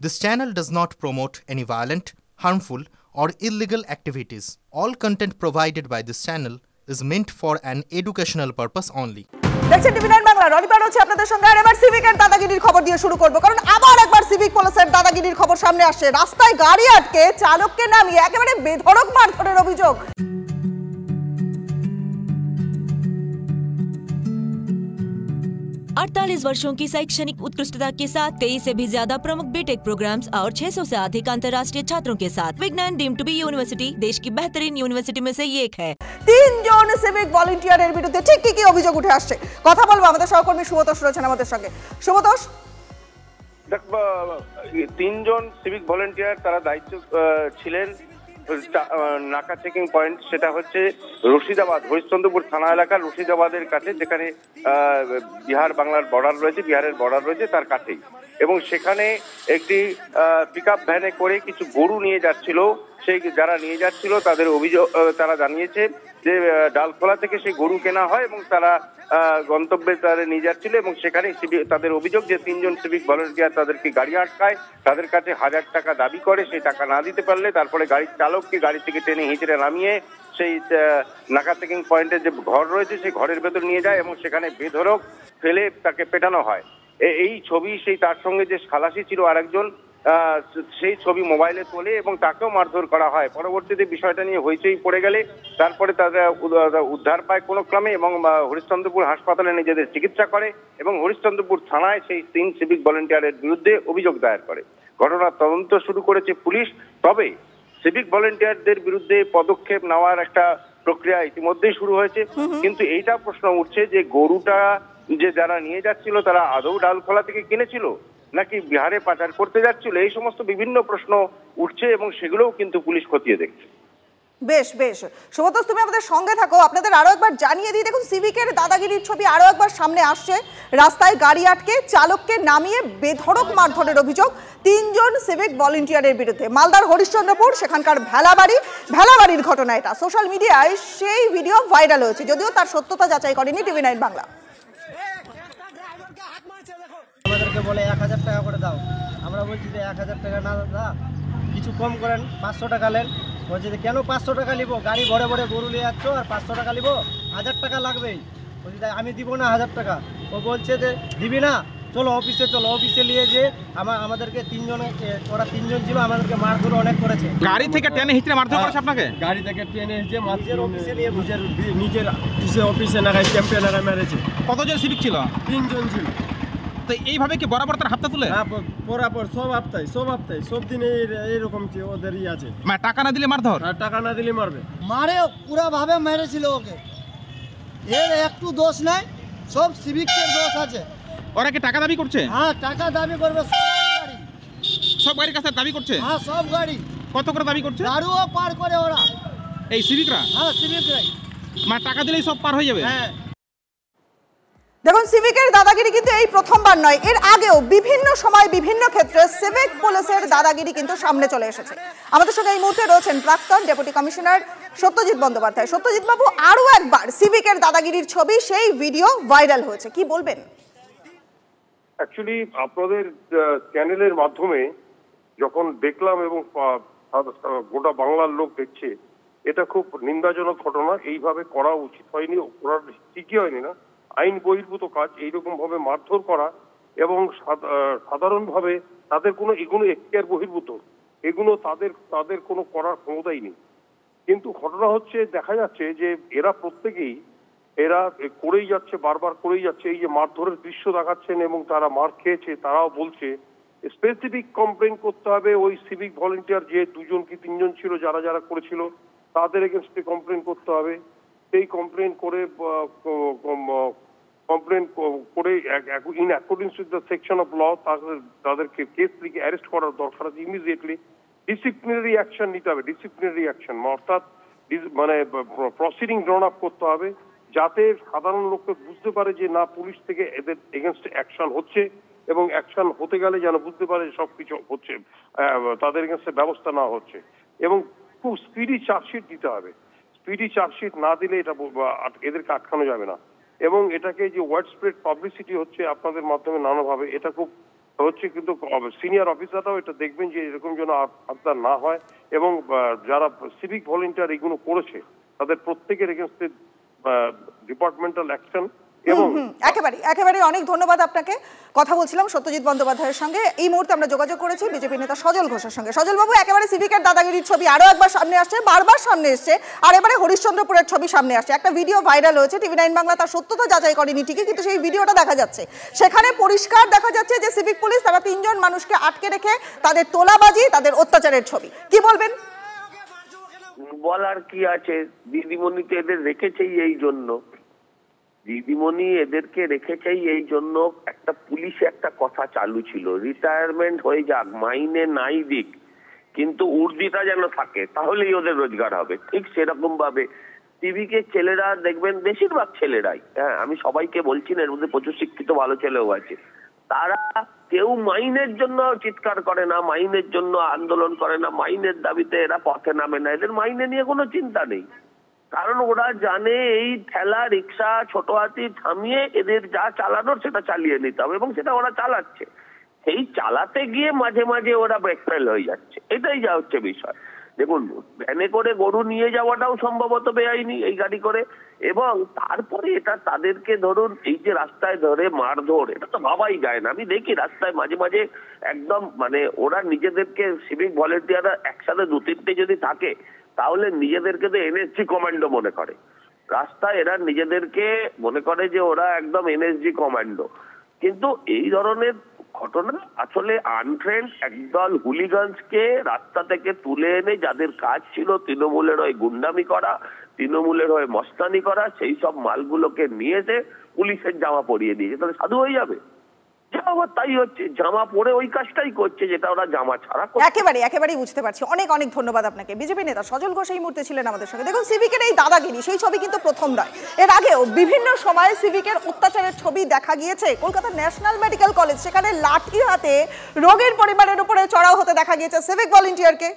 This channel does not promote any violent, harmful, or illegal activities. All content provided by this channel is meant for an educational purpose only. দেখছেন টিভি9 বাংলা, রনিপাল হচ্ছে আপনাদের সঙ্গে। আর এবার সিভিকের দাদাগিরির খবর দিয়ে শুরু করব, কারণ আবার একবার সিভিক পুলিশের দাদাগিরির খবর সামনে আসছে। রাস্তায় গাড়ি আটকে চালককে নামিয়ে একেবারে বেধড়ক মারধরের অভিযোগ। 48 वर्षों की शैक्षणिक उत्कृष्टता के साथ 23 से भी ज्यादा प्रमुख बीटेक प्रोग्राम्स और 600 से अधिक अंतर्राष्ट्रीय छात्रों के साथ विज्ञान डीम्ड टू बी यूनिवर्सिटी देश की बेहतरीन यूनिवर्सिटी में से एक है। 3 জন সিভিক ভলান্টিয়ারের বিরুদ্ধে ঠিক কি অভিযোগ উঠে আসছে কথা বলবো আমাদের সহকর্মী সুব্রতোষ রয়েছেন আমাদের সঙ্গে। সুব্রতোষ, দেখো 3 জন সিভিক ভলান্টিয়ার তারা দায়িত্ব ছিলেন নাকা চেকিং পয়েন্ট, সেটা হচ্ছে রশিদাবাদ হরিশ্চন্দ্রপুর থানা এলাকার রশিদাবাদের কাছে, যেখানে বিহার বাংলার বর্ডার রয়েছে, বিহারের বর্ডার রয়েছে তার কাছেই। এবং সেখানে একটি পিকআপ ভ্যানে করে কিছু গরু নিয়ে যাচ্ছিল। সেই যারা নিয়ে যাচ্ছিল তাদের অভিযোগ, তারা জানিয়েছে যে ডালখোলা থেকে সেই গরু কেনা হয় এবং তারা গন্তব্যে তারা নিয়ে যাচ্ছিল। এবং সেখানে তাদের অভিযোগ যে 3 জন সিভিক ভলান্টিয়ার তাদেরকে গাড়ি আটকায়, তাদের কাছে 1000 টাকা দাবি করে, সেই টাকা না দিতে পারলে তারপরে গাড়ির চালককে গাড়ি থেকে টেনে হিঁচড়ে নামিয়ে সেই নাকা চেকিং পয়েন্টের যে ঘর রয়েছে সেই ঘরের ভেতর নিয়ে যায় এবং সেখানে বেধড়ক ফেলে তাকে পেটানো হয়। এই ছবি সেই তার সঙ্গে যে খালাসি ছিল আরেকজন, সেই ছবি মোবাইলে তোলে এবং তাকেও মারধর করা হয়। পরবর্তীতে বিষয়টা নিয়ে হইচই পড়ে গেলে তারপরে তারা উদ্ধার পায় কোনো ক্রমে এবং হরিশ্চন্দ্রপুর হাসপাতালে নিজেদের চিকিৎসা করে এবং হরিশ্চন্দ্রপুর থানায় সেই 3 সিভিক ভলান্টিয়ারের বিরুদ্ধে অভিযোগ দায়ের করে। ঘটনার তদন্ত শুরু করেছে পুলিশ। তবে সিভিক ভলান্টিয়ারদের বিরুদ্ধে পদক্ষেপ নেওয়ার একটা প্রক্রিয়া ইতিমধ্যেই শুরু হয়েছে, কিন্তু এইটা প্রশ্ন উঠছে যে গরুটা যে যারা নিয়ে যাচ্ছিল তারা আদৌ ডালখোলা থেকে কিনেছিল নাকি বিহারে পাচার করতে যাচ্ছিল, এই সমস্ত বিভিন্ন প্রশ্ন উঠছে এবং সেগুলোও কিন্তু পুলিশ খতিয়ে দেখছে। বেশ বেশ সুব্রতোষ, তুমি আমাদের সঙ্গে থাকো। আপনাদের আরো একবার জানিয়ে দিই, দেখুন সিভিকের দাদাগিরির ছবি আরো একবার সামনে আসছে। রাস্তায় গাড়ি আটকে চালককে নামিয়ে বেধড়ক মারধরের অভিযোগ 3 জন সিভিক ভলান্টিয়ারের বিরুদ্ধে। মালদার হরিশ্চন্দ্রপুর সেখানকার ভেলাবাড়ির ঘটনা এটা। সোশ্যাল মিডিয়ায় সেই ভিডিও ভাইরাল হয়েছে, যদিও তার সত্যতা যাচাই করেনি টিভি9 বাংলা। আমাদেরকে বলে 1000 টাকা করে দাও, আমরা বলছি যে 1000 টাকা না দাদা, কিছু কম করেন, 500 টাকা নেন। বলছি যে কেন 500 টাকা নিব, গাড়ি ভরে ভরে গরু নিয়ে যাচ্ছ আর 500 টাকা নিব, 1000 টাকা লাগবেই। বলছি আমি দিব না 1000 টাকা। ও বলছে যে দিবি না, চলো অফিসে চলো। অফিসে নিয়ে যে আমাদেরকে 3 জন, ওরা 3 জন ছিল, আমাদেরকে মারধর অনেক করেছে। গাড়ি থেকে টেনে হিঁচড়ে মারধর করেছে আপনাকে? গাড়ি থেকে টেনে হিঁচড়ে নিজের অফিসে নিয়ে নিজের অফিসে নাগায় ক্যাম্পে নাগায় মেরেছে। কতজন সিভিক ছিল? 3 জন ছিল। তো এইভাবে কি বরাবর তার হাতটা তুলে? হ্যাঁ, বরাবর সব হপ্তায় সব দিনে এইরকম ওদেরই আছে। মানে টাকা না দিলে মারধর? আর টাকা না দিলে মারবে। মারে পুরা ভাবে মেরেছিল ওকে, এর একটু দোষ নাই, সব সিভিকের দোষ আছে। ওরা কি টাকা দাবি করছে? হ্যাঁ, টাকা দাবি করবে। সব গাড়ির কাছে দাবি করছে? হ্যাঁ, সব গাড়ি। কত করে দাবি করছে? দারুও পার করে ওরা, এই সিভিকরা? হ্যাঁ, সিভিকরাই। মানে টাকা দিলেই সব পার হয়ে যাবে? হ্যাঁ। দেখুন সিভিকের দাদাগিরি কিন্তু এই প্রথমবার নয়, এর আগেও বিভিন্ন সময় বিভিন্ন ক্ষেত্রে সিভিক পুলিশের দাদাগিরি কিন্তু সামনে চলে এসেছে। আমাদের সঙ্গে এই মুহূর্তে রয়েছেন প্রাক্তন ডেপুটি কমিশনার সত্যজিৎ বন্দ্যোপাধ্যায়। সত্যজিৎ বাবু, আরো একবার সিভিকের দাদাগিরির ছবি, সেই ভিডিও ভাইরাল হয়েছে, কি বলবেন? অ্যাকচুয়ালি আপনাদের চ্যানেলের মাধ্যমে যখন দেখলাম এবং গোটা বাংলার লোক দেখছে, এটা খুব নিন্দাজনক ঘটনা। এইভাবে করা উচিত হয়নি, করার ঠিকই হয়নি না, আইন বহির্ভূত কাজ। এইরকম ভাবে মারধর করা এবং সাধারণভাবে তাদের এগুলো এখতিয়ার বহির্ভূত, এগুলো তাদের কোনো করার ক্ষমতাই নেই। কিন্তু ঘটনা হচ্ছে, দেখা যাচ্ছে যে এরা প্রত্যেকেই করেই যাচ্ছে, বারবার করেই যাচ্ছে। এই যে মারধরের দৃশ্য দেখাচ্ছেন এবং তারা মার খেয়েছে, তারাও বলছে স্পেসিফিক কমপ্লেন করতে হবে। ওই সিভিক ভলান্টিয়ার যে 2 জন কি 3 জন ছিল যারা করেছিল, তাদের এগেনস্টে কমপ্লেন করতে হবে। সেই কমপ্লেন করে in accordings with the section of law তাদেরকে কেস লিখে অ্যারেস্ট করার দরকার আছে। ইমিডিয়েটলি ডিসিপ্লিনারি অ্যাকশন নিতে হবে। ডিসিপ্লিনারি অ্যাকশন অর্থাৎ মানে প্রসিডিং ড্রন আপ করতে হবে, যাতে সাধারণ লোককে বুঝতে পারে যে না, পুলিশ থেকে এদের এগেনস্টে অ্যাকশন হচ্ছে এবং অ্যাকশন হতে গেলে যেন বুঝতে পারে সবকিছু হচ্ছে, তাদের এগেনস্টে ব্যবস্থা নেওয়া হচ্ছে। এবং খুব স্পিডি চার্জশিট দিতে হবে। স্পিডি চার্জশিট না দিলে এটা এদেরকে আটকানো যাবে না। এবং এটাকে যে ওয়াইড স্প্রেড পাবলিসিটি হচ্ছে আপনাদের মাধ্যমে নানাভাবে, এটা খুব হচ্ছে, কিন্তু সিনিয়র অফিসাররাও এটা দেখবেন যে এরকম যেন আপনার না হয়, এবং যারা সিভিক ভলেন্টিয়ার এগুলো করেছে তাদের প্রত্যেকের এগেইনস্টে ডিপার্টমেন্টাল অ্যাকশন। এবং একেবারে অনেক ধন্যবাদ আপনাকে। কথা বলছিলাম সত্যজিৎ বন্দ্যোপাধ্যায়ের সঙ্গে। এই মুহূর্তে আমরা যোগাযোগ করেছি বিজেপি নেতা সজল ঘোষের সঙ্গে। সজল বাবু, একেবারে সিভিকের দাদাগিরির ছবি আরো একবার সামনে আসছে, বারবার সামনে এসছে, আর এবারে হরিশ্চন্দ্রপুরের ছবি সামনে আসছে। একটা ভিডিও ভাইরাল হয়েছে, TV9 বাংলা তার সত্যতা যাচাই করেনি ঠিকই, কিন্তু সেই ভিডিওটা দেখা যাচ্ছে। সেখানে পরিষ্কার দেখা যাচ্ছে যে সিভিক পুলিশ তারা 3 জন মানুষকে আটকে রেখে তাদের তোলাবাজি, তাদের অত্যাচারের ছবি। কি বলবেন? বলার কি আছে, দিদিমণি তো এদের রেখেছেই এই জন্য, দিদিমণি এদেরকে রেখেছেই এই জন্য। একটা পুলিশে একটা কথা চালু ছিল, রিটায়ারমেন্ট হয়ে যাক, মাইনে নাই দিক, কিন্তু উর্দিটা যেন থাকে, তাহলেই ওদের রোজগার হবে। ঠিক সেরকম ভাবে সিভিকের ছেলেরা দেখবেন, বেশিরভাগ ছেলেরাই, হ্যাঁ আমি সবাইকে বলছি না, এর মধ্যে প্রচুর শিক্ষিত ভালো ছেলেও আছে, তারা কেউ মাইনের জন্য চিৎকার করে না, মাইনের জন্য আন্দোলন করে না, মাইনের দাবিতে এরা পথে নামে না, এদের মাইনে নিয়ে কোনো চিন্তা নেই। কারণ ওরা জানে এই ঠেলা রিক্সা ছোট হাতি থামিয়ে এদের যা চালানোর সেটা চালিয়ে নিতে হবে, এবং সেটা ওরা চালাচ্ছে। সেই চালাতে গিয়ে মাঝে মাঝে ওরা ব্রেকফেল হয়ে যাচ্ছে, এটাই যা হচ্ছে বিষয়। দেখুন, ভ্যানে করে গরু নিয়ে যাওয়াটাও সম্ভবত বেআইনি এই গাড়ি করে, এবং তারপরে এটা তাদেরকে ধরুন এই যে রাস্তায় ধরে মারধর, এটা তো ভাবাই যায় না। আমি দেখি রাস্তায় মাঝে মাঝে একদম মানে ওরা নিজেদেরকে সিভিক ভলেন্টিয়াররা একসাথে 2-3টে যদি থাকে তাহলে নিজেদেরকে তো এনএসজি কমান্ডো মনে করে। রাস্তায় এরা নিজেদেরকে মনে করে যে ওরা একদম এনএসজি কমান্ডো, কিন্তু এই ধরনের ঘটনা আসলে আনট্রেন্ড একদল হুলিগানসকে রাস্তা থেকে তুলে এনে যাদের কাজ ছিল তৃণমূলের হয়ে গুন্ডামি করা, তৃণমূলের হয়ে মস্তানি করা, সেই সব মালগুলোকে নিয়ে এসে পুলিশের জামা পরিয়ে দিয়েছে। তাহলে সাধু হয়ে যাবে? তাই হচ্ছে, জামা পরে ওই কাজটাই করছে যেটা ওরা জামা ছাড়া করছে। একেবারেই বুঝতে পারছি। অনেক অনেক ধন্যবাদ আপনাকে। বিজেপি নেতা সজল ঘোষ এই মুহূর্তে ছিলেন আমাদের সঙ্গে। দেখুন, সিভিকের এই দাদাগিরি সেই ছবি কিন্তু প্রথম নয়, এর আগেও বিভিন্ন সময়ে সিভিকের অত্যাচারের ছবি দেখা গিয়েছে। কলকাতার ন্যাশনাল মেডিকেল কলেজ, সেখানে লাঠি হাতে রোগীর পরিবারের উপরে চড়াও হতে দেখা গিয়েছে সিভিক ভলেন্টিয়ারকে।